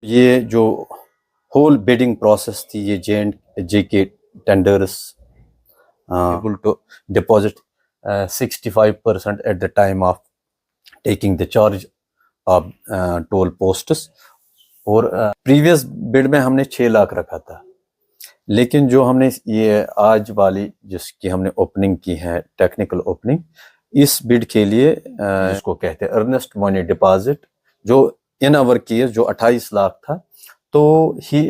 یہ جو whole bedding process تھی یہ JK tenders able to deposit 65% at the time of taking the charge of toll posts. اور previous بڈ میں ہم نے 6 لاکھ رکھا تھا، لیکن جو ہم نے یہ آج والی جس کی ہم نے اوپننگ کی ہے ٹیکنیکل اوپننگ، اس بڈ کے لیے جس کو کہتے ہیں ارنسٹ منی ڈپازٹ، جو ان آور کیس جو 28 لاکھ تھا، تو ہی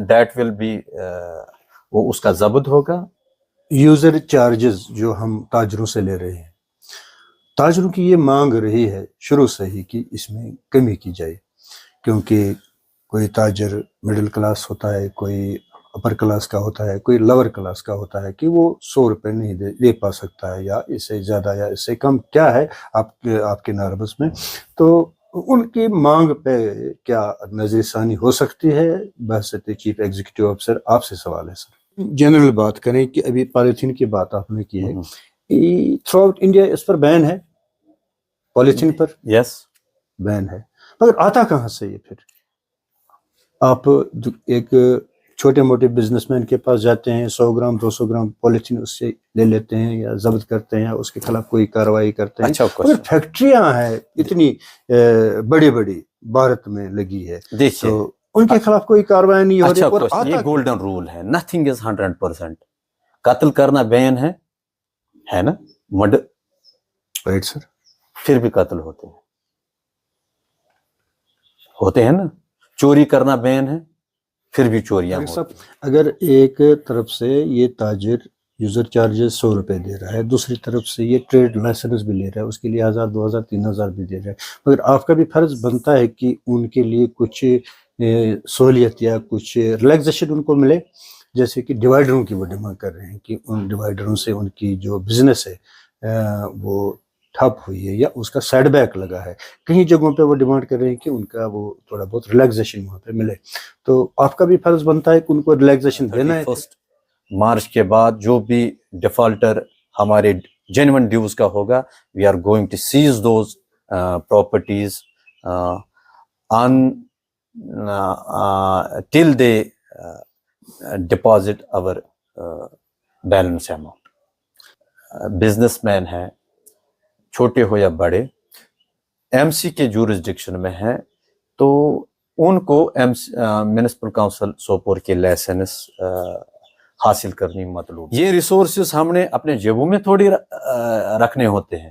دیٹ ول بی وہ اس کا ضبط ہوگا۔ یوزر چارجز جو ہم تاجروں سے لے رہے ہیں، تاجروں کی یہ مانگ رہی ہے شروع سے ہی کہ اس میں کمی کی جائے، کیونکہ کوئی تاجر مڈل کلاس ہوتا ہے، کوئی اپر کلاس کا ہوتا ہے، کوئی لور کلاس کا ہوتا ہے کہ وہ 100 روپے نہیں دے پا سکتا ہے، یا اس سے زیادہ یا اس سے کم کیا ہے آپ کے ناربس میں۔ تو ان کی مانگ پہ کیا نظر ثانی ہو سکتی ہے؟ بحثیت چیف ایگزیکٹو افسر آپ سے سوال ہے سر۔ جنرل بات کریں کہ ابھی پالیتھین کی بات آپ نے کی ہے، تھرو آؤٹ انڈیا اس پر بین ہے، پالیتھین پر یس بین ہے، مگر آتا کہاں سے یہ؟ پھر آپ ایک چھوٹے موٹے بزنس مین کے پاس جاتے ہیں، 100 گرام 200 گرام پالیتھین اس سے لے لیتے ہیں یا ضبط کرتے ہیں، اس کے خلاف کوئی کارروائی کرتے ہیں، مگر فیکٹریاں ہیں اتنی بڑی بڑی بھارت میں لگی ہے، دیکھیے ان کے خلاف کوئی کارروائی نہیں ہو رہی۔ اور یہ گولڈن رول ہے، نتھنگ از 100%۔ قتل کرنا بین ہے نا، مرڈر، رائٹ سر، پھر بھی قتل ہوتے ہیں نا، چوری کرنا بین ہے، پھر بھی چوریاں ہوتی ہیں۔ اگر ایک طرف سے یہ تاجر یوزر چارجز 100 روپے دے رہا ہے، دوسری طرف سے یہ ٹریڈ لائسنس بھی لے رہا ہے، اس کے لیے 1000 2000 3000 بھی دے رہا ہے، مگر آپ کا بھی فرض بنتا ہے کہ ان کے لیے کچھ سہولیت یا کچھ ریلیکسیشن ان کو ملے، جیسے کہ ڈیوائیڈروں کی وہ ڈیمانڈ کر رہے ہیں کہ ان ڈیوائیڈروں سے ان کی جو بزنس ہے وہ ٹھپ ہوئی ہے یا اس کا سائڈ بیک لگا ہے، کہیں جگہوں پہ وہ ڈیمانڈ کر رہے ہیں کہ ان کا وہ تھوڑا بہت ریلیکسیشن وہاں پہ ملے، تو آپ کا بھی فرض بنتا ہے کہ ان کو ریلیکسیشن دینا ہے۔ 31 مارچ کے بعد جو بھی ڈیفالٹر ہمارے جینون ڈیوز کا ہوگا، we are going to seize those properties till they deposit our balance amount. Businessman ہے، چھوٹے ہو یا بڑے، MC کے جورسڈکشن میں ہیں، تو ان کو میونسپل کونسل سوپور کے لائسنس حاصل کرنی مطلوب۔ یہ ریسورسز ہم نے اپنے جیبوں میں تھوڑی رکھنے ہوتے ہیں،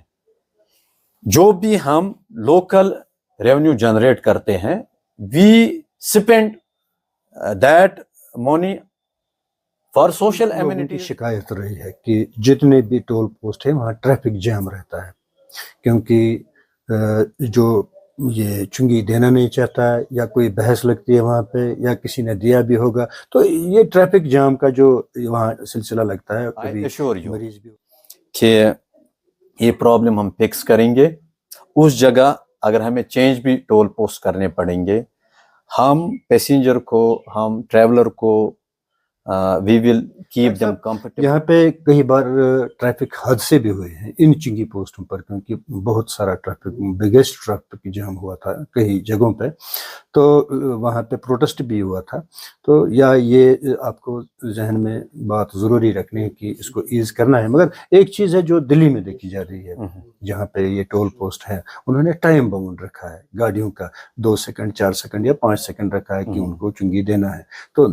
جو بھی ہم لوکل ریونیو جنریٹ کرتے ہیں، we spend that money for social amenities. شکایت رہی ہے کہ جتنے بھی ٹول پوسٹ ہیں وہاں ٹریفک جام رہتا ہے، کیونکہ جو یہ چنگی دینا نہیں چاہتا ہے یا کوئی بحث لگتی ہے وہاں پہ یا کسی نے دیا بھی ہوگا، تو یہ ٹریفک جام کا جو وہاں سلسلہ لگتا ہے، کبھی مریض بھی کہ یہ پرابلم ہم فکس کریں گے۔ اس جگہ اگر ہمیں چینج بھی ٹول پوسٹ کرنے پڑیں گے، ہم پیسنجر کو، ہم ٹریولر کو وی ول کیپ دیم کمفرٹیبل۔ یہاں پہ کئی بار ٹریفک حادثے بھی ہوئے ہیں ان چنگی پوسٹوں پر، کیونکہ بہت سارا ٹریفک، بگیسٹ ٹریفک جام ہوا تھا کئی جگہوں پہ، تو وہاں پہ پروٹیسٹ بھی ہوا تھا، تو یا یہ آپ کو ذہن میں بات ضروری رکھنی ہے کہ اس کو ایز کرنا ہے۔ مگر ایک چیز ہے جو دلی میں دیکھی جا رہی ہے، جہاں پہ یہ ٹول پوسٹ ہے، انہوں نے ٹائم باؤنڈ رکھا ہے گاڑیوں کا، 2 سیکنڈ 4 سیکنڈ یا 5 سیکنڈ رکھا ہے کہ ان کو چنگی دینا ہے، تو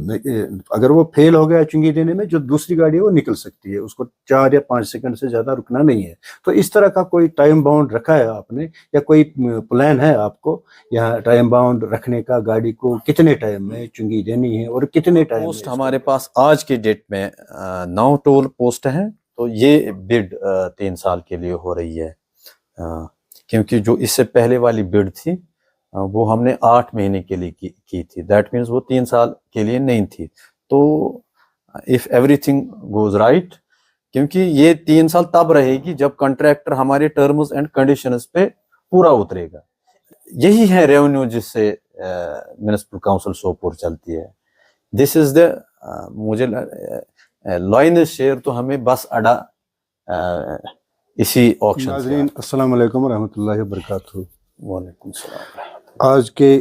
اگر وہ فیل ہو گیا چنگی دینے میں، جو دوسری گاڑی ہے وہ نکل سکتی ہے، اس کو 4 یا 5 سیکنڈ سے زیادہ رکنا نہیں ہے۔ تو اس طرح کا کوئی ٹائم باؤنڈ رکھا ہے آپ نے، یا کوئی پلان ہے آپ کو یہاں ٹائم باؤنڈ رکھنے کا، گاڑی کو کتنے ٹائم میں چنگی دینی ہے اور کتنے ٹائم پوسٹ ہمارے پاس آج کے ڈیٹ میں 9 ٹول پوسٹ ہیں، تو یہ بڈ 3 سال کے لیے ہو رہی ہے، کیونکہ جو اس سے پہلے والی بڈ تھی وہ ہم نے 8 مہینے کے لیے کی تھی، دیٹ مینس وہ 3 سال کے لیے نہیں تھی۔ تو if everything goes right، کیونکہ یہ 3 سال تب رہے گی جب کنٹریکٹر ہمارے ٹرمز اینڈ کنڈیشنز پہ پورا اترے گا۔ یہی ہے ریونیو جس سے میونسپل کونسل سوپور چلتی ہے۔ دس از دا مجھے لائنس شیئر تو ہمیں بس اڈا اسی آکشن سے۔ ناظرین السلام علیکم ورحمۃ اللہ وبرکاتہ۔ وعلیکم السلام۔ آج کے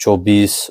24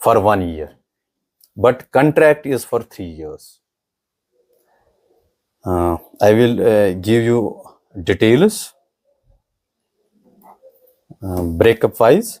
for 1 year, but contract is for 3 years. I will give you details breakup wise.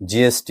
GST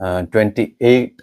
28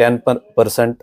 10%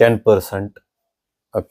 10%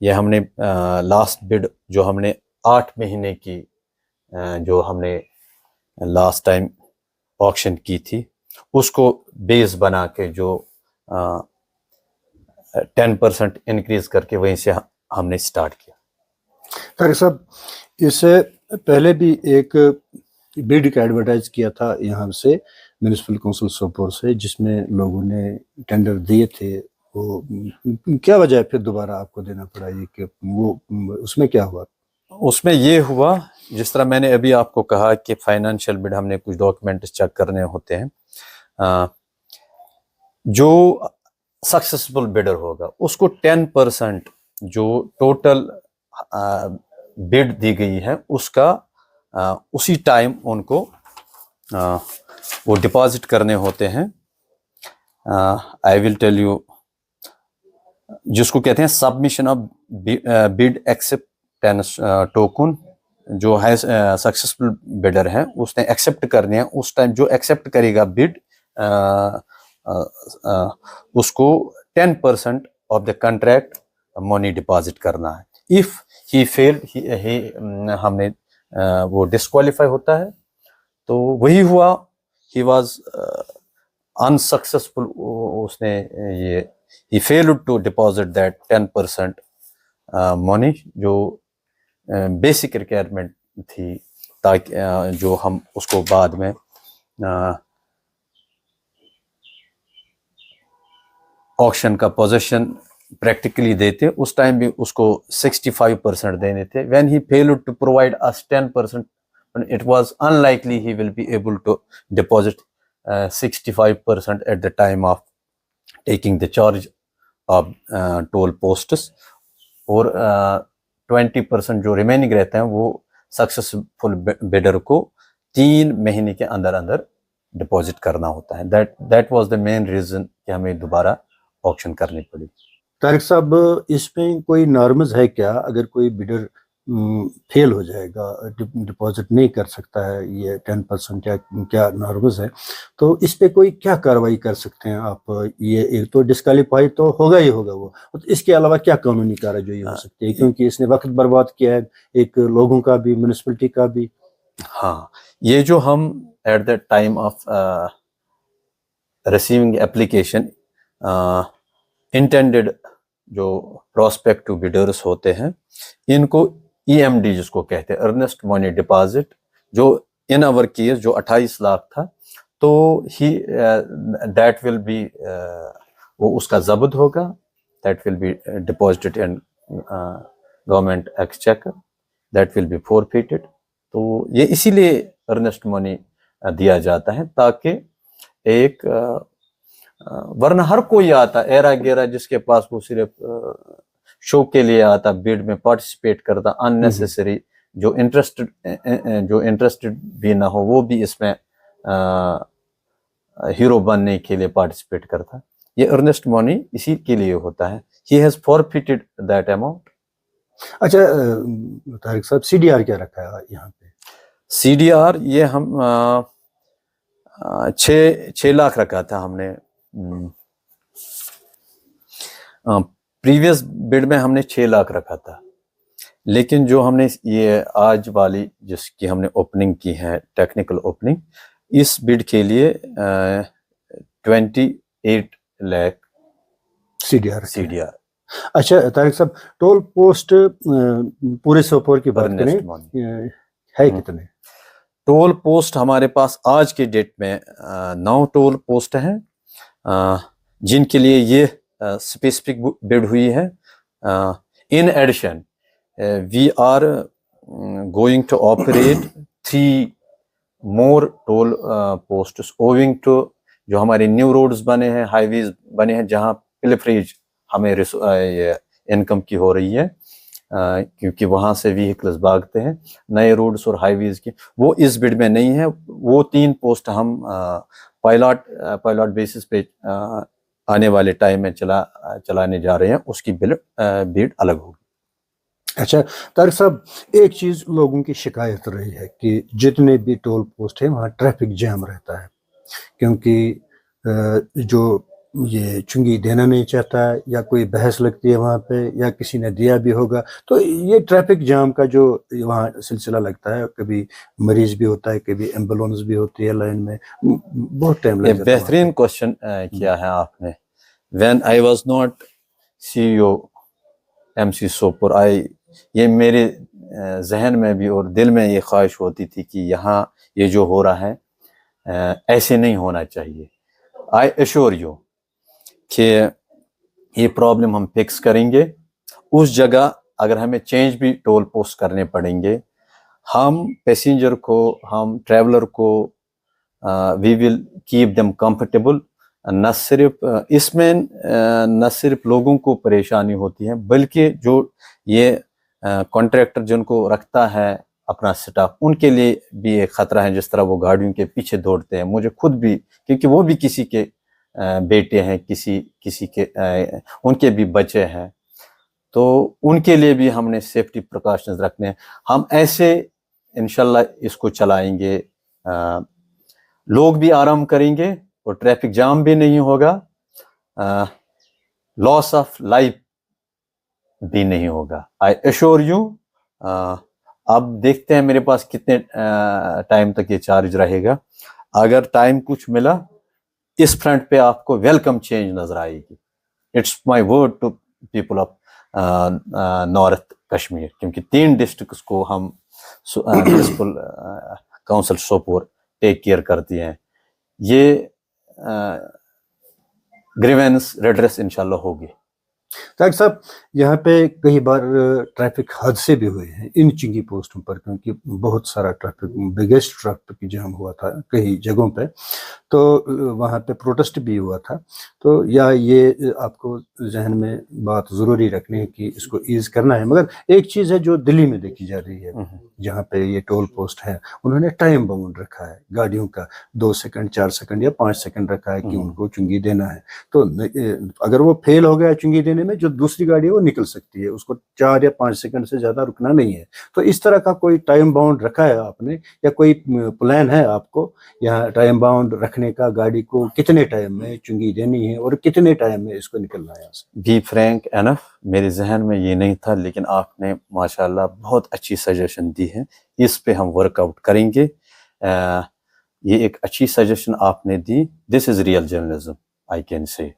یہ ہم نے لاسٹ بڈ جو ہم نے 8 مہینے کی جو ہم نے لاسٹ ٹائم آکشن کی تھی اس کو بیس بنا کے جو 10% انکریز کر کے وہیں سے ہم نے سٹارٹ کیا. طارق صاحب اس سے پہلے بھی ایک بڈ کا ایڈورٹائز کیا تھا یہاں سے میونسپل کونسل سوپور سے جس میں لوگوں نے ٹینڈر دیے تھے, وہ کیا وجہ ہے پھر دوبارہ آپ کو دینا پڑا یہ کہ وہ اس میں کیا ہوا؟ اس میں یہ ہوا جس طرح میں نے ابھی آپ کو کہا کہ فائنینشیل بڈ ہم نے کچھ ڈاکیومنٹس چیک کرنے ہوتے ہیں, جو سکسیسفل بڈر ہوگا اس کو 10% جو ٹوٹل بڈ دی گئی ہے اس کا اسی ٹائم ان کو وہ ڈپازٹ کرنے ہوتے ہیں. آئی ول ٹیل یو, جس کو کہتے ہیں submission of bid acceptance token, جو ہے سکسیسفل بڈر ہے اس نے ایکسیپٹ کرنے ہیں, اس ٹائم جو ایکسیپٹ کرے گا بڈ اس کو 10% of the contract money deposit کرنا ہے. اف ہی فیل ہم نے وہ ڈسکوالیفائی ہوتا ہے, تو وہی ہوا, ہی واز انسکسیسفل, اس نے یہ he failed to deposit that 10% money جو بیسک ریکوائرمنٹ تھی تاکہ جو ہم اس کو بعد میں آکشن کا پوزیشن پریکٹیکلی دیتے, اس ٹائم بھی اس کو 65% دینے تھے. when he failed to provide us 10%, it was unlikely he will be able to deposit 65% at the time of taking the charge of toll posts, اور 20% جو ریمیننگ رہتے ہیں وہ سکسیسفل بیڈر کو 3 مہینے کے اندر اندر ڈپازٹ کرنا ہوتا ہے. That was the main reason کہ ہمیں دوبارہ آکشن کرنی پڑی. طارق صاحب اس میں کوئی نارمز ہے کیا, اگر کوئی بیڈر فیل ہو جائے گا, ڈپازٹ نہیں کر سکتا ہے یہ 10% یا کیا نارمز ہے, تو اس پہ کوئی کیا کارروائی کر سکتے ہیں آپ؟ یہ ایک تو ڈسکوالیفائی تو ہوگا ہی ہوگا, وہ اس کے علاوہ کیا قانونی کارروائی ہو سکتی ہے, کیونکہ اس نے وقت برباد کیا ہے ایک لوگوں کا بھی, میونسپلٹی کا بھی. ہاں, یہ جو ہم at the time of receiving application intended جو پراسپیکٹو بیڈرس ہوتے ہیں ان کو EMD جس کو کہتے ہیں ارنسٹ منی ڈپازٹ, جو ان آور کیس جو 28 لاکھ تھا, تو ہی دیٹ ول بی وہ اس کا ضبط ہوگا, that will be deposited in government exchequer, that will be forfeited. تو یہ اسی لیے ارنسٹ منی دیا جاتا ہے تاکہ ایک ورنہ ہر کوئی آتا ایرا گیرا جس کے پاس وہ صرف شو کے لیے آتا, بیڈ میں پارٹیسپیٹ کرتا, اننیسیسری جو انٹرسٹڈ بھی نہ ہو وہ بھی اس میں ہیرو بننے کے لیے پارٹیسپیٹ کرتا. یہ ارنسٹ منی اسی کے لیے ہوتا ہے. He has forfeited that amount. اچھا طارق صاحب CDR کیا رکھا ہے یہاں پہ؟ CDR یہ ہم 6 لاکھ رکھا تھا ہم نے. پریویس بڈ میں ہم نے 6 لاکھ رکھا تھا, لیکن جو ہم نے یہ آج والی جس کی ہم نے اوپننگ کی ہے ٹیکنیکل اوپننگ, اس بڈ کے لیے 28 لاکھ CDR. اچھا طارق صاحب ٹول پوسٹ پورے سوپور کی بات کریں ہے کتنے؟ ٹول پوسٹ ہمارے پاس آج کے ڈیٹ میں 9 ٹول پوسٹ ہیں جن کے لیے یہ اسپیسیفک بڈ ہوئی ہے. In addition we are going to operate 3 more toll posts owing to جو ہمارے نیو روڈز بنے ہیں, ہائی ویز بنے ہیں جہاں پلفریج ہمیں انکم کی ہو رہی ہے, کیونکہ وہاں سے ویہیکلز بھاگتے ہیں. نئے روڈز اور ہائی ویز کی وہ اس بڈ میں نہیں ہے. وہ 3 پوسٹ ہم پائلٹ بیسس پہ آنے والے ٹائم میں چلانے جا رہے ہیں, اس کی بڈ الگ ہوگی. اچھا طارق صاحب ایک چیز لوگوں کی شکایت رہی ہے کہ جتنے بھی ٹول پوسٹ ہیں وہاں ٹریفک جام رہتا ہے, کیونکہ جو یہ چنگی دینا نہیں چاہتا ہے یا کوئی بحث لگتی ہے وہاں پہ یا کسی نے دیا بھی ہوگا. تو یہ ٹریفک جام کا جو وہاں سلسلہ لگتا ہے, کبھی مریض بھی ہوتا ہے, کبھی ایمبولینس بھی ہوتی ہے لائن میں, بہت ٹائم لگ یہ جاتا ہے. بہترین کوشچن کیا ہے آپ نے. When I was not CEO MC Sopore, یہ میرے ذہن میں بھی اور دل میں یہ خواہش ہوتی تھی کہ یہاں یہ جو ہو رہا ہے ایسے نہیں ہونا چاہیے. آئی ایشور یو کہ یہ پرابلم ہم فکس کریں گے. اس جگہ اگر ہمیں چینج بھی ٹول پوسٹ کرنے پڑیں گے, ہم پیسنجر کو, ہم ٹریولر کو وی ول کیپ دیم کمفرٹیبل. نہ صرف اس میں نہ صرف لوگوں کو پریشانی ہوتی ہے بلکہ جو یہ کانٹریکٹر جن کو رکھتا ہے اپنا سٹاف, ان کے لیے بھی ایک خطرہ ہے. جس طرح وہ گاڑیوں کے پیچھے دوڑتے ہیں, مجھے خود بھی, کیونکہ وہ بھی کسی کے بیٹے ہیں, کسی کے ان کے بھی بچے ہیں, تو ان کے لیے بھی ہم نے سیفٹی پریکاشنز رکھنے ہیں. ہم ایسے انشاءاللہ اس کو چلائیں گے, لوگ بھی آرام کریں گے اور ٹریفک جام بھی نہیں ہوگا, لاس آف لائف بھی نہیں ہوگا. آئی ایشور یو. اب دیکھتے ہیں میرے پاس کتنے ٹائم تک یہ چارج رہے گا. اگر ٹائم کچھ ملا اس فرنٹ پہ آپ کو ویلکم چینج نظر آئے گی. It's my word to people of north Kashmir, کیونکہ 3 ڈسٹرکٹس کو ہم municipal council Sopore take care کرتی ہیں. یہ گریوینس ریڈریس انشاءاللہ ہوگی. طارق صاحب, یہاں پہ کئی بار ٹریفک حادثے بھی ہوئے ہیں ان چنگی پوسٹوں پر, کیونکہ بہت سارا ٹریفک, بگیسٹ ٹریفک جام ہوا تھا کئی جگہوں پہ, تو وہاں پہ پروٹیسٹ بھی ہوا تھا. تو یا یہ آپ کو ذہن میں بات ضروری رکھنی ہے کہ اس کو ایز کرنا ہے. مگر ایک چیز ہے جو دلی میں دیکھی جا رہی ہے, جہاں پہ یہ ٹول پوسٹ ہے, انہوں نے ٹائم باؤنڈ رکھا ہے گاڑیوں کا, 2 سیکنڈ 4 سیکنڈ یا 5 سیکنڈ رکھا ہے کہ ان کو چنگی دینا ہے. تو اگر وہ فیل ہو گیا چنگی دینے میں, جو دوسری گاڑی ہے وہ نکل سکتی ہے, اس کو 4 یا 5 سیکنڈ سے زیادہ رکنا نہیں ہے. تو اس طرح کا کوئی ٹائم باؤنڈ رکھا ہے آپ نے, یا کوئی پلان ہے آپ کو یہاں ٹائم باؤنڈ رکھنے کا, گاڑی کو کتنے ٹائم میں چنگی دینی ہے اور کتنے ٹائم میں اس کو نکلنا ہے؟ بی فرینک انف, میرے ذہن میں یہ نہیں تھا, لیکن آپ نے ماشاءاللہ بہت اچھی سجیشن دی ہے. اس پہ ہم ورک آؤٹ کریں گے. یہ ایک اچھی سجیشن آپ نے دی. This is real journalism I can say.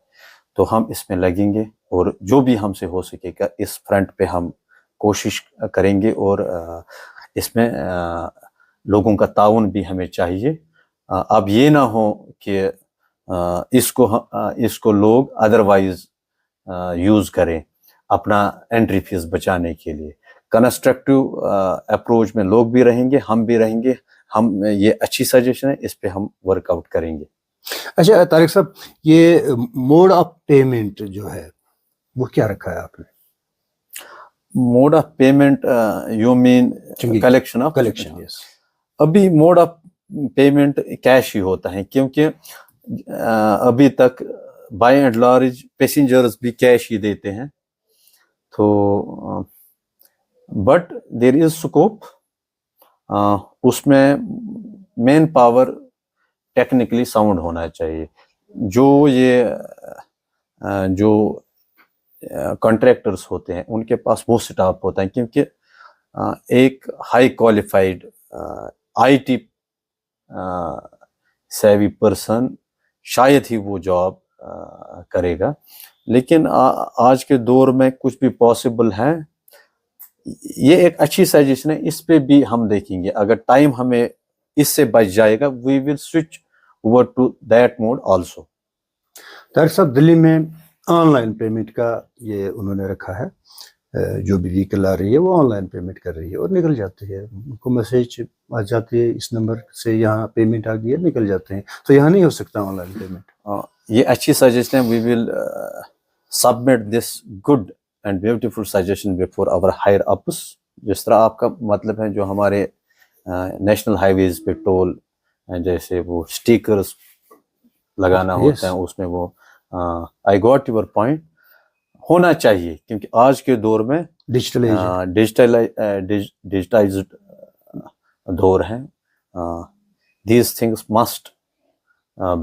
تو ہم اس میں لگیں گے اور جو بھی ہم سے ہو سکے گا اس فرنٹ پہ ہم کوشش کریں گے, اور اس میں لوگوں کا تعاون بھی ہمیں چاہیے. اب یہ نہ ہو کہ اس کو لوگ ادروائز یوز کریں اپنا انٹری فیس بچانے کے لیے. کنسٹرکٹیو اپروچ میں لوگ بھی رہیں گے, ہم بھی رہیں گے. ہم یہ اچھی سجیشن ہے, اس پہ ہم ورک آؤٹ کریں گے. اچھا طارق صاحب, یہ موڈ آف پیمنٹ جو ہے وہ کیا رکھا ہے آپ نے؟ Mode of payment you mean collection of collection. Yes. ابھی موڈ آف پیمنٹ کیش ہی ہوتا ہے, کیونکہ ابھی تک بائی اینڈ لارج پیسنجرز بھی کیش ہی دیتے ہیں. تو بٹ دیر از اسکوپ, اس میں مین پاور ٹیکنیکلی ساؤنڈ ہونا چاہیے. جو کانٹریکٹرز ہوتے ہیں ان کے پاس وہ سٹاف ہوتا ہے, کیونکہ ایک high qualified IT savvy person شاید ہی وہ جاب کرے گا. لیکن آج کے دور میں کچھ بھی پاسبل ہے. یہ ایک اچھی سجیشن ہے, اس پہ بھی ہم دیکھیں گے. اگر ٹائم ہمیں اس سے بچ جائے گا we will switch over to that mode also. Tariq صاحب, دلی میں آن لائن پیمنٹ کا یہ انہوں نے رکھا ہے, جو بھی وہیکل آ رہی ہے وہ آن لائن پیمنٹ کر رہی ہے اور نکل جاتی ہے, ان کو میسیج آ جاتی ہے اس نمبر سے یہاں پیمنٹ آ گئی ہے, نکل جاتے ہیں. تو یہاں نہیں ہو سکتا آن لائن پیمنٹ؟ یہ اچھی سجیشن ہے. We will submit this good and beautiful suggestion before our higher ups. جس طرح آپ کا مطلب ہے, جو ہمارے نیشنل ہائی ویز پہ ٹول جیسے وہ اسٹیکرز لگانا ہوتا ہے, اس میں وہ آئی گاٹ یور پوائنٹ ہونا چاہیے, کیونکہ آج کے دور میں ڈیجیٹائزڈ دور ہے. دیز تھنگس مسٹ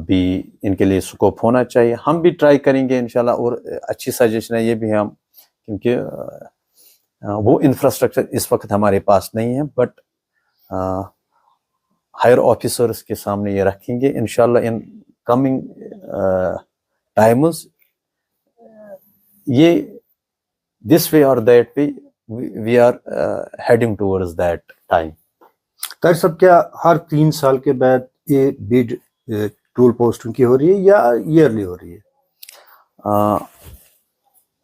بھی ان کے لیے اسکوپ ہونا چاہیے. ہم بھی ٹرائی کریں گے انشاءاللہ, اور اچھی سجیشن ہے یہ بھی ہم, کیونکہ وہ انفراسٹرکچر اس وقت ہمارے پاس نہیں ہے, بٹ ہائر آفیسرس کے سامنے یہ رکھیں گے انشاءاللہ ان کمنگ ٹائمز. یہ this way or that way we are heading towards that time. Tariq صاحب, کیا ہر 3 سال کے بعد یہ بیڈ ٹول پوسٹوں کی ہو رہی ہے یا ایئرلی ہو رہی ہے؟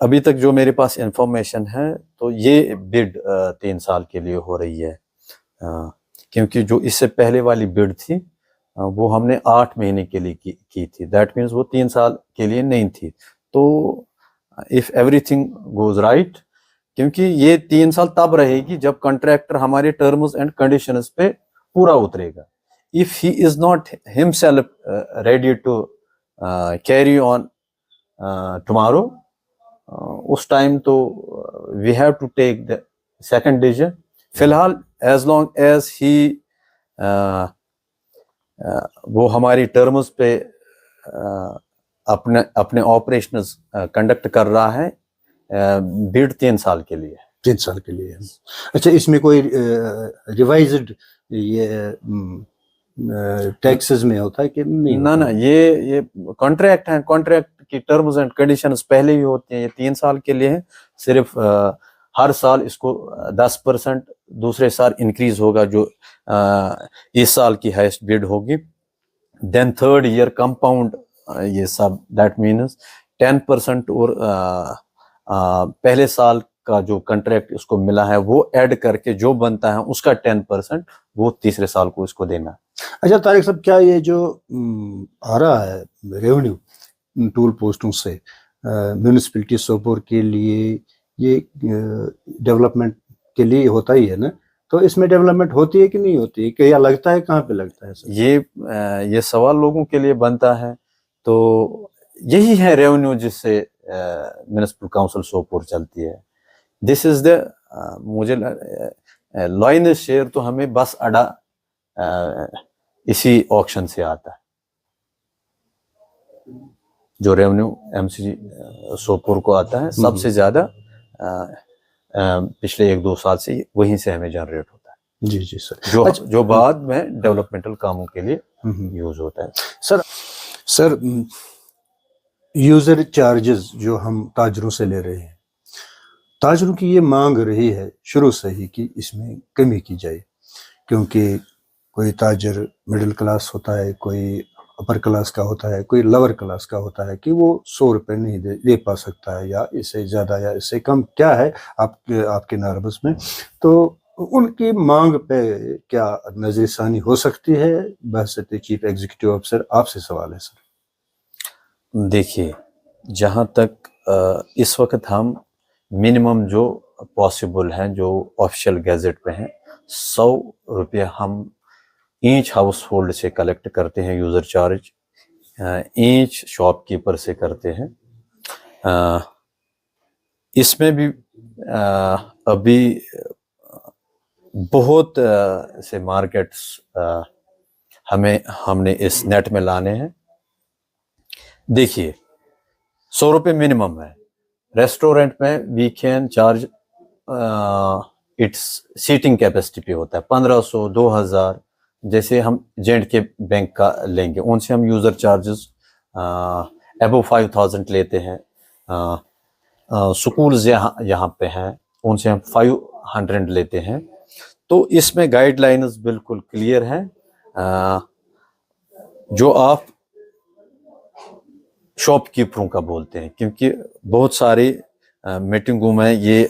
ابھی تک جو میرے پاس انفارمیشن ہے تو یہ بڈ 3 سال کے لیے ہو رہی ہے, کیونکہ جو اس سے پہلے والی بڈ تھی وہ ہم نے 8 مہینے کے لیے کی تھی. دیٹ مینس وہ 3 سال کے لیے نہیں تھی. تو if everything goes right, کیونکہ یہ 3 سال تب رہے گی جب کنٹریکٹر ہمارے ٹرمز اینڈ کنڈیشنز پہ پورا اترے گا. if he is not himself ready to carry on tomorrow, اس ٹائم تو we have to take the second decision. فی الحال as long as he وہ ہماری ٹرمز پہ اپنے آپریشنز کنڈکٹ کر رہا ہے, بیڈ 3 سال کے لیے. 3 سال کے لیے. اچھا, اس میں کوئی ریوائزڈ یہ ٹیکسز میں ہوتا ہے کہ نہیں؟ نہ, یہ کانٹریکٹ ہیں, کانٹریکٹ کی ٹرمز اینڈ کنڈیشنز پہلے ہی ہوتی ہیں. یہ 3 سال کے لیے ہیں. صرف ہر سال اس کو 10% دوسرے سال انکریز ہوگا جو اس سال کی ہائیسٹ بیڈ ہوگی. دین 3rd ایئر کمپاؤنڈ یہ سب, دیٹ مینس 10% اور پہلے سال کا جو کنٹریکٹ اس کو ملا ہے وہ ایڈ کر کے جو بنتا ہے اس کا 10% وہ تیسرے سال کو اس کو دینا. اچھا طارق صاحب, کیا یہ جو آ رہا ہے ریونیو ٹول پوسٹوں سے میونسپلٹی سوپور کے لیے, یہ ڈیولپمنٹ کے لیے ہوتا ہی ہے نا, تو اس میں ڈیولپمنٹ ہوتی ہے کہ نہیں ہوتی ہے, کہ یا لگتا ہے کہاں پہ لگتا ہے؟ یہ سوال لوگوں کے لیے بنتا ہے. تو یہی ہے ریونیو جس سے میونسپل کاؤنسل سوپور چلتی ہے. دس از دا مجھے لائن شیئر تو ہمیں بس اڈا اسی آکشن سے آتا ہے. جو ریونیو ایم سی سوپور کو آتا ہے سب سے زیادہ پچھلے 1-2 سال سے وہیں سے ہمیں جنریٹ ہوتا ہے. جی سر, جو بعد میں ڈیولپمنٹل کاموں کے لیے یوز ہوتا ہے. سر یوزر چارجز جو ہم تاجروں سے لے رہے ہیں, تاجروں کی یہ مانگ رہی ہے شروع سے ہی کہ اس میں کمی کی جائے, کیونکہ کوئی تاجر مڈل کلاس ہوتا ہے, کوئی اپر کلاس کا ہوتا ہے, کوئی لور کلاس کا ہوتا ہے, کہ وہ 100 روپے نہیں دے پا سکتا ہے, یا اس سے زیادہ یا اس سے کم کیا ہے آپ کے ناربس میں. تو ان کی مانگ پہ کیا نظر ثانی ہو سکتی ہے؟ بحثیت چیف ایگزیکٹو آفیسر آپ سے سوال ہے سر. دیکھیے, جہاں تک اس وقت ہم منیمم جو پاسبل ہیں جو آفیشیل گیزٹ پہ ہیں 100 روپیہ ہم ایچ ہاؤس ہولڈ سے کلیکٹ کرتے ہیں, user charge each shopkeeper سے کرتے ہیں. اس میں بھی ابھی بہت سے مارکیٹس ہم نے اس نیٹ میں لانے ہیں. دیکھیے 100 روپے منیمم ہے. ریسٹورینٹ میں we can charge its seating capacity پہ ہوتا ہے 1500 2000. جیسے ہم J&K بینک کا لیں گے, ان سے ہم یوزر چارجز ابو 5000 لیتے ہیں. سکولز یہاں پہ ہیں, ان سے ہم 500 لیتے ہیں. تو اس میں گائیڈ لائنز بالکل کلیئر ہیں. جو آپ شاپ کیپروں کا بولتے ہیں, کیونکہ بہت ساری میٹنگوں میں یہ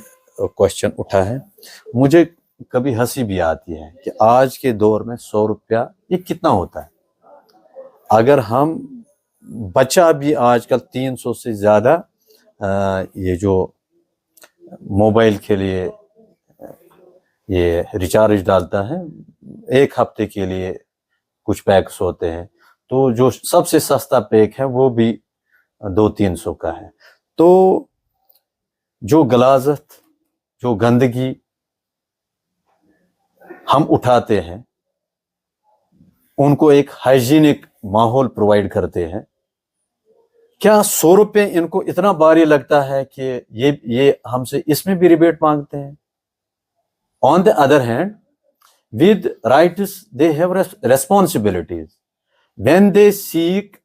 کوشچن اٹھا ہے. مجھے کبھی ہنسی بھی آتی ہے کہ آج کے دور میں 100 روپیہ یہ کتنا ہوتا ہے. اگر ہم بچہ بھی آج کل 300 سے زیادہ یہ جو موبائل کے لیے یہ ریچارج ڈالتا ہے, 1 ہفتے کے لیے کچھ پیکس ہوتے ہیں, تو جو سب سے سستا پیک ہے وہ بھی 200-300 کا ہے. تو جو غلاظت, جو گندگی ہم اٹھاتے ہیں ان کو ایک ہائیجینک ماحول پرووائڈ کرتے ہیں. کیا 100 روپے ان کو اتنا بھاری لگتا ہے کہ یہ ہم سے اس میں بھی ریبیٹ مانگتے ہیں؟ On the other hand with rights they have responsibilities. When they seek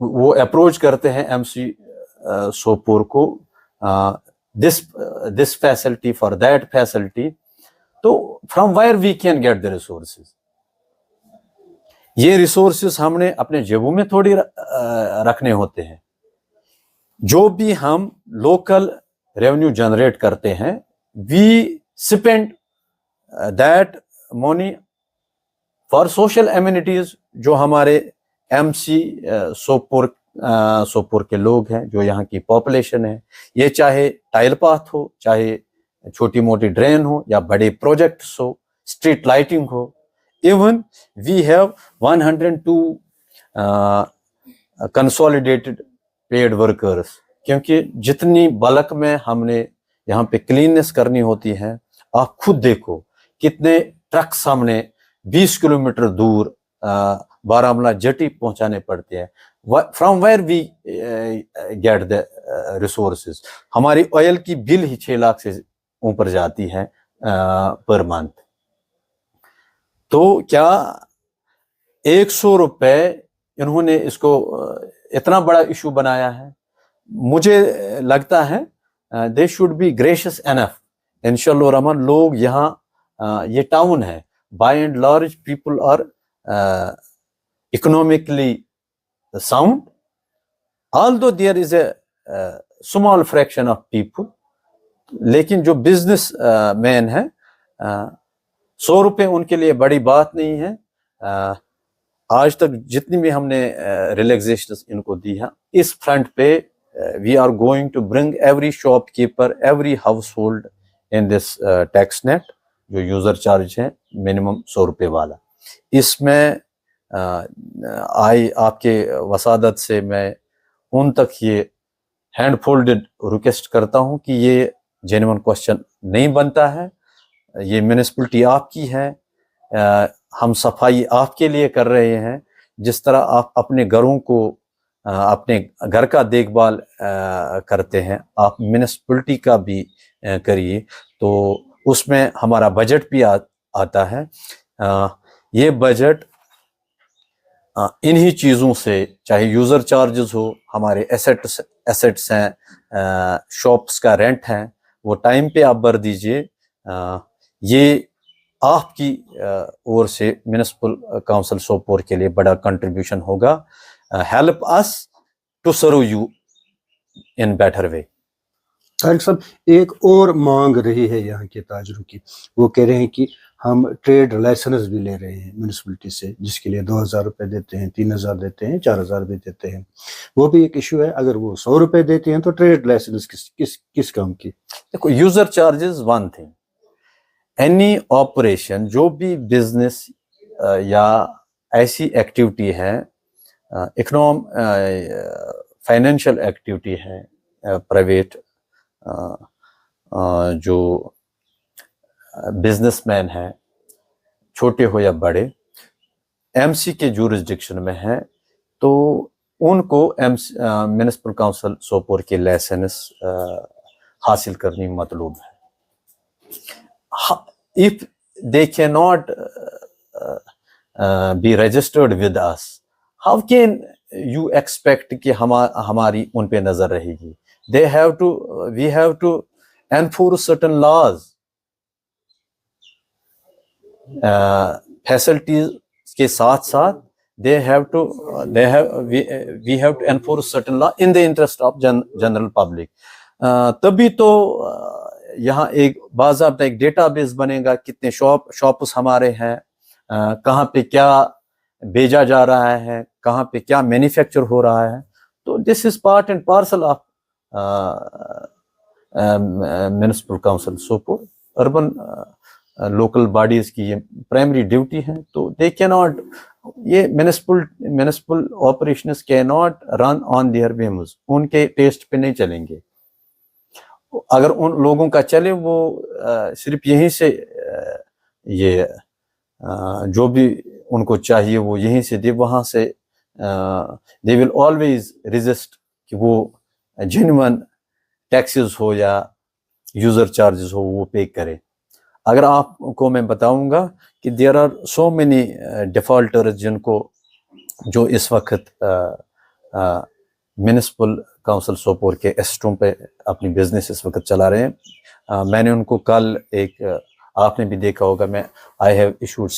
وہ اپروچ کرتے ہیں ایم سی سوپور کو this facility for that facility, تو from where we can get the resources. یہ ریسورسز ہم نے اپنے جیبوں میں تھوڑی رکھنے ہوتے ہیں. جو بھی ہم لوکل ریونیو جنریٹ کرتے ہیں, we spend that money for social amenities. جو ہمارے ایم سی سوپور کے لوگ ہیں, جو یہاں کی پاپولیشن ہے, یہ چاہے ٹائل پاتھ ہو, چاہے چھوٹی موٹی ڈرین ہو, یا بڑے پروجیکٹس ہو, اسٹریٹ لائٹنگ ہو. Even we have 102 consolidated paid workers, کیونکہ جتنی بلک میں ہم نے یہاں پہ کلیننس کرنی ہوتی ہے, آپ خود دیکھو کتنے ٹرکس ہم نے 20 کلومیٹر دور بارہمولہ جٹی پہنچانے پڑتے ہیں. From where we get the resources. ہماری آئل کی بل ہی 6 لاکھ سے اوپر جاتی ہے پر منتھ. تو کیا 100 روپے انہوں نے اس کو اتنا بڑا ایشو بنایا ہے؟ مجھے لگتا ہے they should be gracious enough. انشاءاللہ الرحمن لوگ یہاں, یہ ٹاؤن ہے, by and large people are economically sound, although there is a small fraction of people. لیکن جو بزنس مین ہے, 100 روپے ان کے لیے بڑی بات نہیں ہے. آج تک جتنی بھی ہم نے ریلیکسیشن ان کو دی ہے, اس فرنٹ پہ we are going to bring every shopkeeper, every household in this tax net, جو یوزر چارج ہے منیمم 100 روپے والا. اس میں آپ کے وسادت سے میں ان تک یہ ہینڈ فولڈڈ ریکویسٹ کرتا ہوں کہ یہ جینوئن کوشچن نہیں بنتا ہے. یہ میونسپلٹی آپ کی ہے, ہم صفائی آپ کے لیے کر رہے ہیں. جس طرح آپ اپنے گھروں کو, اپنے گھر کا دیکھ بھال کرتے ہیں, آپ میونسپلٹی کا بھی کریے. تو اس میں ہمارا بجٹ بھی آتا ہے. یہ بجٹ انہی چیزوں سے, چاہے یوزر چارجز ہو, ہمارے ایسٹس ہیں, شاپس کا رینٹ ہے, وہ ٹائم پہ آپ بھر دیجئے. یہ آپ کی اور سے میونسپل کونسل سوپور کے لیے بڑا کنٹریبیوشن ہوگا. Helps us to serve you in better way. Tariq sahib, ایک اور مانگ رہی ہے یہاں کے تاجروں کی. وہ کہہ رہے ہیں کہ ہم ٹریڈ لائسنس بھی لے رہے ہیں میونسپلٹی سے, جس کے لیے 2000 روپے دیتے ہیں, 3000 دیتے ہیں, 4000 بھی دیتے ہیں. وہ بھی ایک ایشو ہے. اگر وہ 100 روپے دیتے ہیں تو ٹریڈ لائسنس کس کام کی؟ دیکھو, user charges one thing. Any operation, جو بھی بزنس یا ایسی ایکٹیویٹی ہے, فائنینشیل ایکٹیویٹی ہے, پرائیویٹ جو بزنس مین ہیں, چھوٹے ہو یا بڑے, ایم سی کے جورسڈکشن میں ہیں, تو ان کو میونسپل کونسل سوپور کے لائسنس حاصل کرنی مطلوب ہے. If they cannot be registered with us, how can you expect کہ ہماری ان پہ نظر رہے گی؟ We have to enforce certain laws. Facilities کے ساتھ ساتھ we have to enforce certain law in the interest of general public. تبھی تو یہاں ایک باضابطہ ایک ڈیٹا بیس بنے گا, کتنے شاپس ہمارے ہیں, کہاں پہ کیا بیچا جا رہا ہے, کہاں پہ کیا مینوفیکچر ہو رہا ہے. تو this is part and parcel of municipal council Sopore. Urban local bodies کی یہ پرائمری ڈیوٹی ہے. تو دے کی ناٹ, یہ میونسپل آپریشنز کی not run on their whims, ان کے ٹیسٹ پہ نہیں چلیں گے. اگر ان لوگوں کا چلے, وہ صرف یہیں سے یہ جو بھی ان کو چاہیے وہ یہیں سے دے, وہاں سے دے ول آلویز ریزسٹ کہ وہ جینون ٹیکسز ہو یا یوزر چارجز ہو وہ پے کرے. اگر آپ کو میں بتاؤں گا کہ there are so many defaulters جن کو جو اس وقت میونسپل کونسل سوپور کے ایسٹوں پہ اپنی بزنس اس وقت چلا رہے ہیں. میں نے ان کو کل ایک آپ نے بھی دیکھا ہوگا, میں I have issued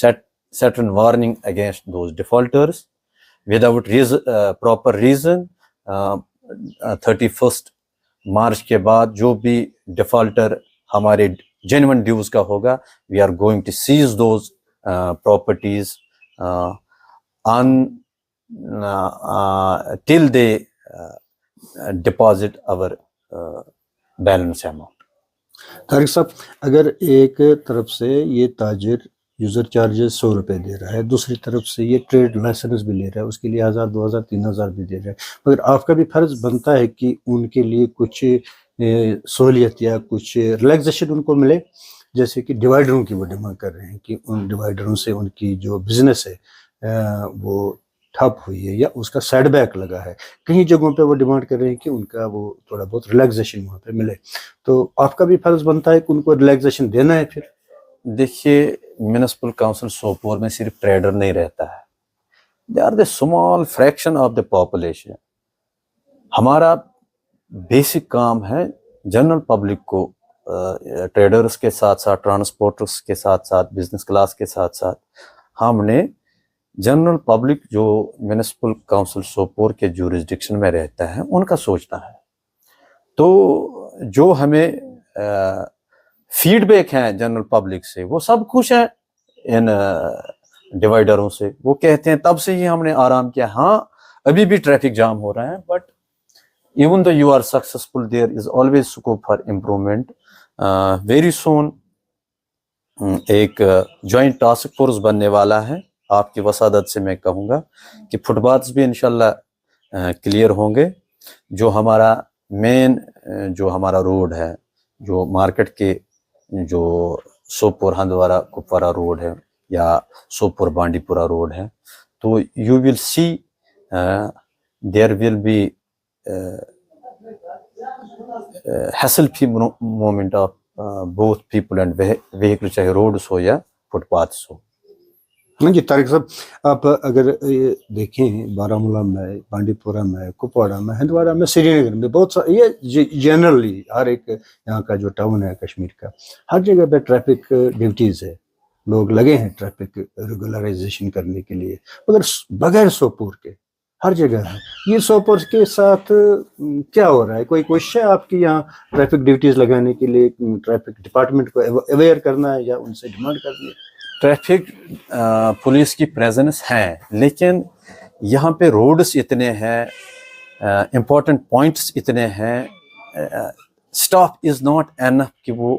certain warning against those defaulters without proper reason. 31st March کے بعد جو بھی ڈیفالٹر ہمارے جینون ڈیوز کا ہوگا, we are going to seize those properties till they deposit our balance amount. Tariq sahib, اگر ایک طرف سے یہ تاجر یوزر چارجز 100 روپے دے رہا ہے, دوسری طرف سے یہ ٹریڈ لائسنس بھی لے رہا ہے, اس کے لیے 1000 2000 3000 بھی دے رہا ہے, مگر آپ کا بھی فرض بنتا ہے کہ ان کے لیے کچھ سہولیت یا کچھ ریلیکسیشن ان کو ملے, جیسے کہ ڈیوائڈروں کی وہ ڈیمانڈ کر رہے ہیں کہ ان ڈیوائڈروں سے ان کی جو بزنس ہے وہ ٹھپ ہوئی ہے یا اس کا سائڈ بیک لگا ہے. کئی جگہوں پہ وہ ڈیمانڈ کر رہے ہیں کہ ان کا وہ تھوڑا بہت ریلیکسیشن وہاں پہ ملے, تو آپ کا بھی فرض بنتا ہے کہ ان کو ریلیکسیشن دینا ہے. پھر دیکھیے, میونسپل کونسل سوپور میں صرف ٹریڈر نہیں رہتا ہے, they are the small fraction of the population. ہمارا بیسک کام ہے جنرل پبلک کو ٹریڈرز کے ساتھ ساتھ, ٹرانسپورٹرز کے ساتھ ساتھ, بزنس کلاس کے ساتھ ساتھ ہم نے جنرل پبلک جو میونسپل کونسل سوپور کے جورسڈکشن میں رہتا ہے ان کا سوچنا ہے. تو جو ہمیں فیڈ بیک ہیں جنرل پبلک سے, وہ سب خوش ہیں ان ڈیوائڈروں سے. وہ کہتے ہیں تب سے ہی ہم نے آرام کیا. ہاں ابھی بھی ٹریفک جام ہو رہا ہے, but even though you are successful, there is always scope for improvement. Very soon ایک جوائنٹ ٹاسک فورس بننے والا ہے. آپ کی وسادت سے میں کہوں گا کہ فٹ باتھس بھی انشاءاللہ کلیئر ہوں گے. جو ہمارا مین جو ہمارا روڈ ہے, جو مارکیٹ کے جو سوپور ہندوارہ کپوارہ روڈ ہے یا سوپور بانڈی پورہ روڈ ہے, تو you will see there will be hassle free movement of both people and vehicle, چاہے روڈز ہو یا فٹ پاتھس ہو. ہاں جی طارق صاحب, آپ اگر دیکھیں بارہمولہ میں, بانڈی پورہ میں, کپواڑہ میں, ہندوارہ میں, سری نگر میں, بہت سارے یہ جنرلی ہر ایک یہاں کا جو ٹاؤن ہے کشمیر کا, ہر جگہ پہ ٹریفک ڈیوٹیز ہے, لوگ لگے ہیں ٹریفک ریگولرائزیشن کرنے کے لیے, مگر بغیر سوپور کے ہر جگہ ہے. یہ سوپور کے ساتھ کیا ہو رہا ہے؟ کوئی کوشش ہے آپ کی یہاں ٹریفک ڈیوٹیز لگانے کے لیے, ٹریفک ڈپارٹمنٹ کو اویئر کرنا ہے یا ان سے ڈیمانڈ کرنی ہے؟ ٹریفک پولیس کی پریزنس ہے, لیکن یہاں پہ روڈز اتنے ہیں, امپورٹنٹ پوائنٹس اتنے ہیں, اسٹاف از ناٹ اینف کہ وہ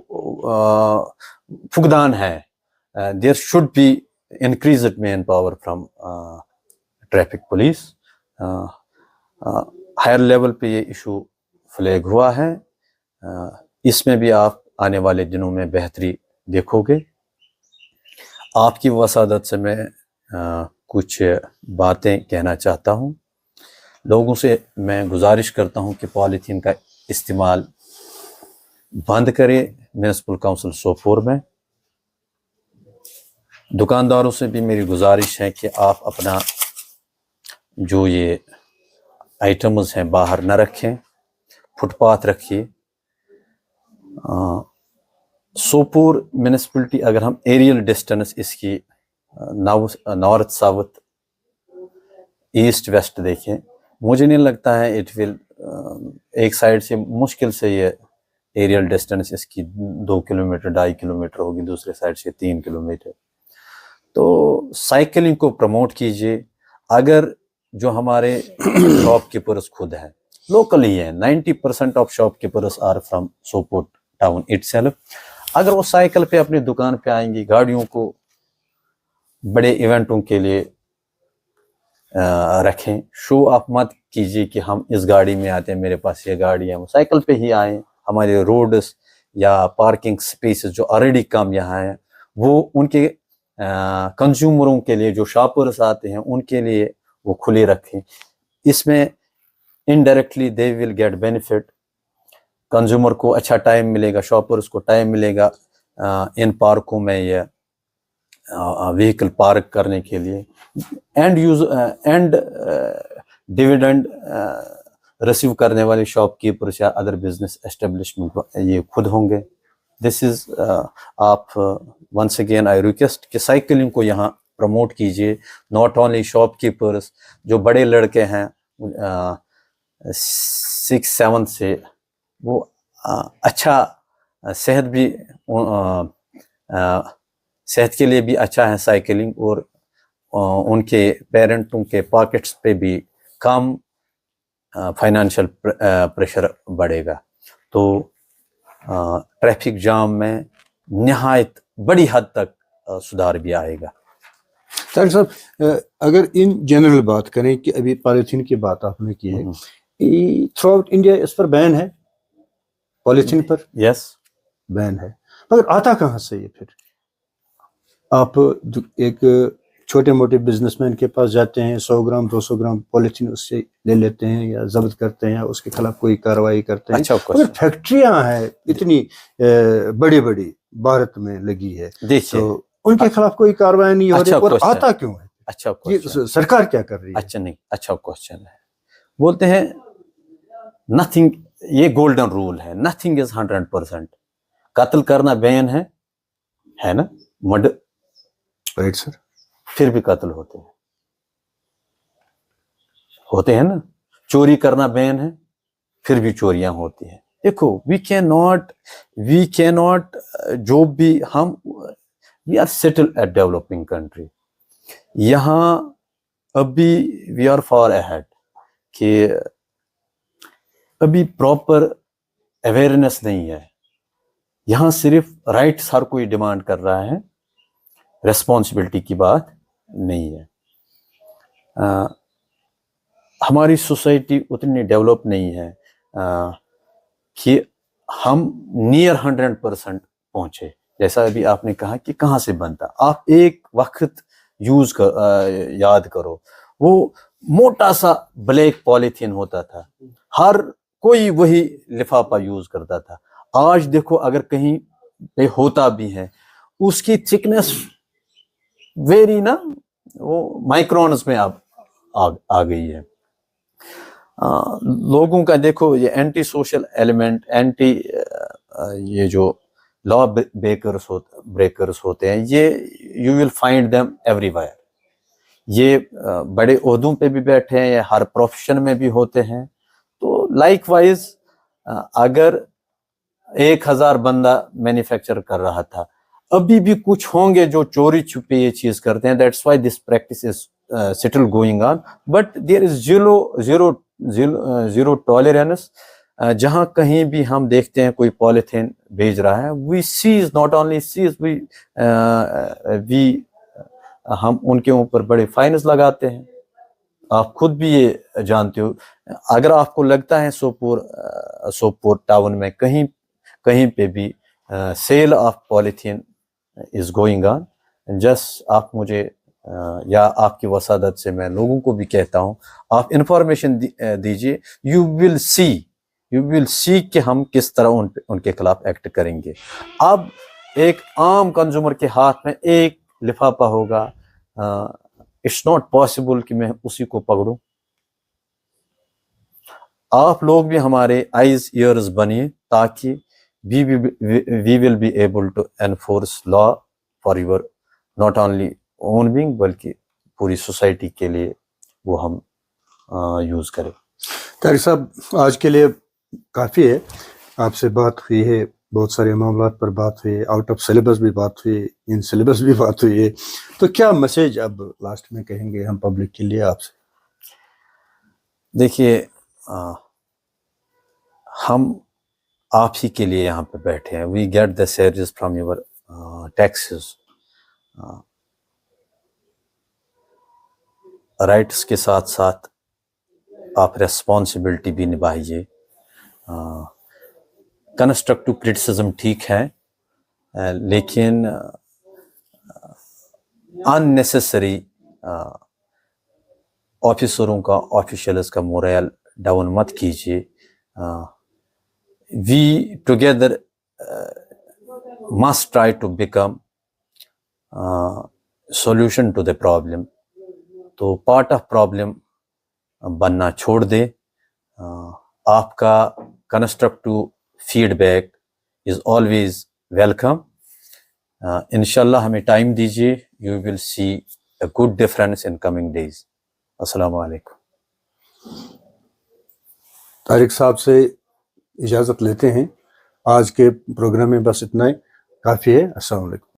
فقدان ہے. There should be increased manpower from traffic police. Higher level پہ یہ ایشو فلیگ ہوا ہے. اس میں بھی آپ آنے والے دنوں میں بہتری دیکھو گے. آپ کی وسادت سے میں کچھ باتیں کہنا چاہتا ہوں. لوگوں سے میں گزارش کرتا ہوں کہ پالیتھین کا استعمال بند کرے میونسپل کونسل سوپور میں. دکانداروں سے بھی میری گزارش ہے کہ آپ اپنا جو یہ آئٹمز ہیں باہر نہ رکھیں, فٹ پاتھ رکھیے. سوپور میونسپلٹی اگر ہم ایریل ڈسٹنس اس کی نارتھ ساؤتھ ایسٹ ویسٹ دیکھیں, مجھے نہیں لگتا ہے اٹ ول, ایک سائڈ سے مشکل سے یہ ایریل ڈسٹنس اس کی 2 کلومیٹر 2.5 کلومیٹر ہوگی, دوسرے سائڈ سے 3 کلومیٹر. تو سائیکلنگ کو پروموٹ کیجیے. اگر جو ہمارے شاپ کیپرز خود ہیں لوکل ہی ہیں, 90% of shopkeepers are from Sopore town itself, اگر وہ سائیکل پہ اپنی دکان پہ آئیں گی, گاڑیوں کو بڑے ایونٹوں کے لیے رکھیں. شو آف مت کیجیے کہ ہم اس گاڑی میں آتے ہیں, میرے پاس یہ گاڑی ہے. وہ سائیکل پہ ہی آئیں. ہمارے روڈز یا پارکنگ سپیسز جو آلریڈی کم یہاں ہیں, وہ ان کے کنزیومروں کے لیے جو شاپرس آتے ہیں ان کے لیے وہ کھلے رکھیں. اس میں indirectly they will get benefit. Consumer کو اچھا ٹائم ملے گا, شاپرس کو ٹائم ملے گا ان پارکوں میں یا وہیکل پارک کرنے کے لیے. اینڈ ڈویڈنڈ ریسیو کرنے والے شاپ کیپرس یا ادر بزنس اسٹیبلشمنٹ یہ خود ہوں گے. دس از آپ ونس اگین آئی ریکویسٹ کہ سائیکلنگ کو یہاں پروموٹ کیجیے. ناٹ اونلی شاپ کیپرس, جو بڑے لڑکے ہیں 6-7 سے, وہ اچھا صحت بھی صحت کے لیے بھی اچھا ہے سائیکلنگ, اور ان کے پیرنٹوں کے پاکٹس پہ بھی کم فائنانشیل پریشر بڑھے گا. تو ٹریفک جام میں نہایت بڑی حد تک سدھار بھی آئے گا. طاہر صاحب, اگر ان جنرل بات کریں کہ ابھی پالیتھین کی بات آپ نے کی ہے, تھرو آؤٹ انڈیا اس پر بین ہے, پالیتھین پر یس بین ہے, مگر آتا کہاں سے یہ پھر؟ آپ ایک چھوٹے موٹے بزنس مین کے پاس جاتے ہیں, 100 گرام 200 گرام پولیتھین اس سے لے لیتے ہیں یا ضبط کرتے ہیں, اس کے خلاف کوئی کارروائی کرتے ہیں. مگر فیکٹریاں ہیں اتنی بڑی بڑی بھارت میں لگی ہے, تو ان کے خلاف کوئی کارروائی نہیں ہو رہی, اور آتا کیوں ہے؟ اچھا یہ سرکار کیا کر رہی ہے؟ اچھا نہیں, اچھا کوشچن ہے. بولتے ہیں نتھنگ, یہ گولڈن رول ہے, نتھنگ از 100%. قتل کرنا بین ہے نا, مرڈر, رائٹ سر, پھر بھی قتل ہوتے ہیں نا. چوری کرنا بین ہے, پھر بھی چوریاں ہوتی ہیں. دیکھو وی کی ناٹ جو بھی ہم we are settle at developing country, یہاں ابھی وی آر فار اہیڈ کہ ابھی پراپر اویئرنیس نہیں ہے. یہاں صرف رائٹس ہر کوئی ڈیمانڈ کر رہا ہے, ریسپانسبلٹی کی بات نہیں ہے. ہماری سوسائٹی اتنی ڈیولپ نہیں ہے کہ ہم نیئر 100% پہنچے. جیسا ابھی آپ نے کہا کہ کہاں سے بنتا, آپ ایک وقت یاد کرو, وہ موٹا سا بلیک پالیتھین ہوتا تھا, ہر کوئی وہی لفافہ یوز کرتا تھا. آج دیکھو اگر کہیں پہ ہوتا بھی ہے, اس کی تھکنیس ویری نا, وہ مائکرونز میں اب آ گئی ہے. لوگوں کا دیکھو یہ اینٹی سوشل ایلیمنٹ, اینٹی یہ جو لا بریکرز ہوتے ہیں, یہ you will find them every where. یہ بڑے عہدوں پہ بھی بیٹھے ہیں, یا ہر پروفیشن میں بھی ہوتے ہیں. تو لائک وائز اگر 1000 بندہ مینوفیکچر کر رہا تھا, ابھی بھی کچھ ہوں گے جو چوری چھپے یہ چیز کرتے ہیں. That's why this practice is still going on, but there is zero tolerance. جہاں کہیں بھی ہم دیکھتے ہیں کوئی پالیتھین بھیج رہا ہے, وی سیز, ناٹ اونلی سیز, ہم ان کے اوپر بڑے فائنز لگاتے ہیں. آپ خود بھی یہ جانتے ہو. اگر آپ کو لگتا ہے سوپور ٹاؤن میں کہیں پہ بھی sale of polythene is going on, just آپ مجھے یا آپ کی وسادت سے میں لوگوں کو بھی کہتا ہوں, آپ انفارمیشن دیجیے. یو ول سی کہ ہم کس طرح ان کے خلاف ایکٹ کریں گے. اب ایک عام کنزیومر کے ہاتھ میں ایک لفافہ ہوگا, اٹس ناٹ پاسبل کہ میں اسی کو پکڑوں. آپ لوگ بھی ہمارے آئیز ایئرز بنیے, تاکہ we will be able to enforce law for your not only own being بلکہ پوری سوسائٹی کے لیے وہ ہم یوز کریں. طاہر صاحب, آج کے لیے کافی ہے. آپ سے بات ہوئی ہے, بہت سارے معاملات پر بات ہوئی ہے, آؤٹ آف سلیبس بھی بات ہوئی, ان سلیبس بھی بات ہوئی ہے. تو کیا میسیج اب لاسٹ میں کہیں گے ہم پبلک کے لیے آپ سے؟ دیکھیے, ہم آپ ہی کے لیے یہاں پہ بیٹھے ہیں. We get the salaries from your taxes. Rights کے ساتھ ساتھ آپ ریسپانسبلٹی بھی نبھائیے. کنسٹرکٹیو کرٹیسزم ٹھیک ہے, لیکن unnecessary آفیسروں کا آفیشلز کا مورائل ڈاؤن مت کیجیے. We together must try to become solution to the problem. تو پارٹ آف پرابلم بننا چھوڑ دیں. آپ کا constructive feedback is always welcome. انشاءاللہ ہمیں ٹائم دیجیے. You will see a good difference in coming days. السلام علیکم. طارق صاحب سے اجازت لیتے ہیں. آج کے پروگرام میں بس اتنا ہی کافی ہے. السلام علیکم.